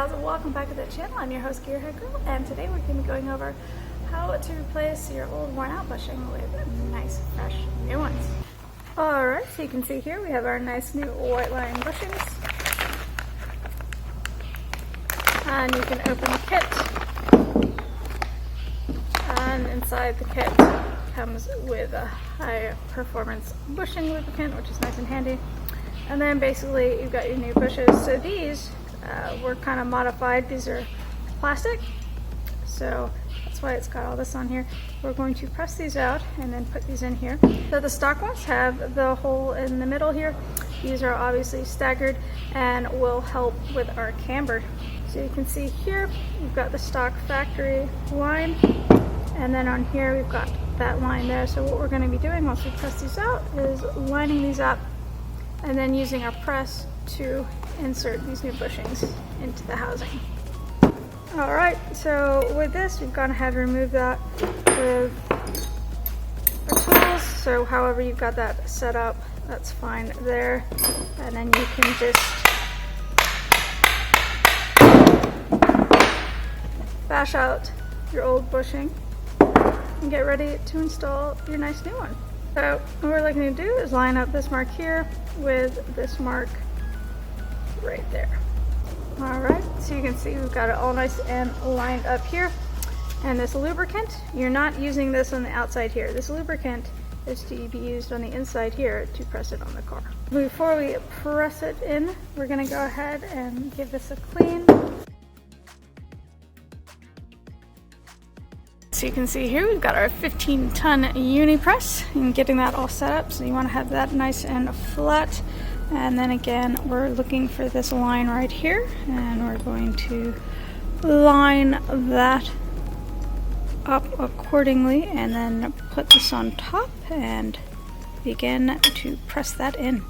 gals, and welcome back to the channel. I'm your host, Gearheadgirl, and today we're going to be going over how to replace your old worn out bushing with nice fresh new ones. Alright, so you can see here we have our nice new white line bushings. And you can open the kit. And inside the kit comes with a high performance bushing lubricant, which is nice and handy. And then basically you've got your new bushes. So these were kind of modified. These are plastic, so that's why it's got all this on here. We're going to press these out and then put these in here. So the stock ones have the hole in the middle here. These are obviously staggered and will help with our camber. So you can see here we've got the stock factory line, and then on here we've got that line there. So what we're going to be doing once we press these out is lining these up and then using our press to insert these new bushings into the housing. Alright, so with this we've gone ahead and removed that with our tools. So however you've got that set up, that's fine there. And then you can just bash out your old bushing and get ready to install your nice new one. So what we're looking to do is line up this mark here with this mark right there. Alright, so you can see we've got it all nice and lined up here. And this lubricant, you're not using this on the outside here. This lubricant is to be used on the inside here to press it on the car. Before we press it in, we're going to go ahead and give this a clean. So you can see here we've got our 15-ton uni press and getting that all set up. So you want to have that nice and flat. And then again, we're looking for this line right here, and we're going to line that up accordingly and then put this on top and begin to press that in.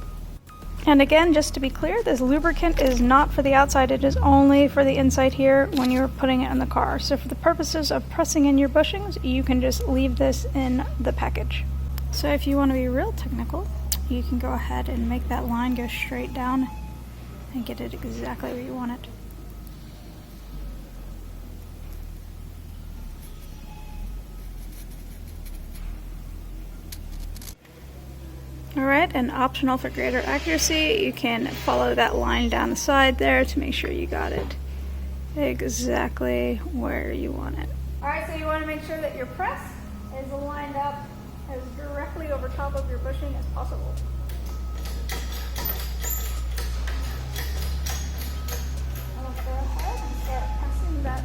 And again, just to be clear, this lubricant is not for the outside, it is only for the inside here when you're putting it in the car. So for the purposes of pressing in your bushings, you can just leave this in the package. So if you want to be real technical, you can go ahead and make that line go straight down and get it exactly where you want it. Alright, and optional for greater accuracy, you can follow that line down the side there to make sure you got it exactly where you want it. Alright, so you want to make sure that your press is lined up as directly over top of your bushing as possible. I'll go ahead and start pressing that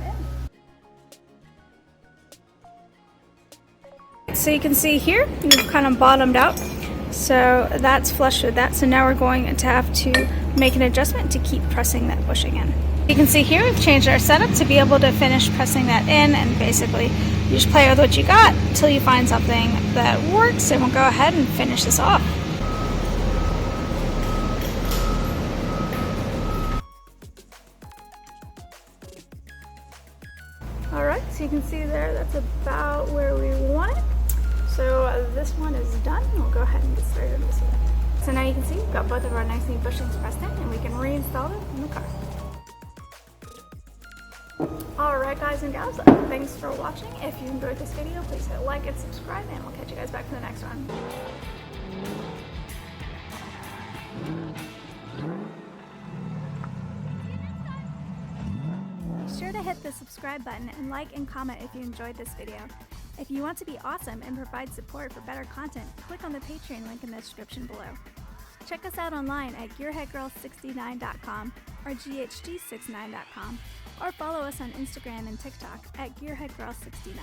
in. So you can see here, you've kind of bottomed out. So that's flush with that. So now we're going to have to make an adjustment to keep pressing that bushing in. You can see here we've changed our setup to be able to finish pressing that in, and basically you just play with what you got until you find something that works, and we'll go ahead and finish this off. Alright, so you can see there that's about where we want it. So this one is done. We'll go ahead and get started on this one. So now you can see we've got both of our nice new bushings pressed in, and we can reinstall them in the car. Alright guys and gals, thanks for watching. If you enjoyed this video, please hit like and subscribe, and we'll catch you guys back for the next one. Be sure to hit the subscribe button and like and comment if you enjoyed this video. If you want to be awesome and provide support for better content, click on the Patreon link in the description below. Check us out online at Gearheadgirl69.com or GHG69.com, or follow us on Instagram and TikTok at Gearheadgirl69.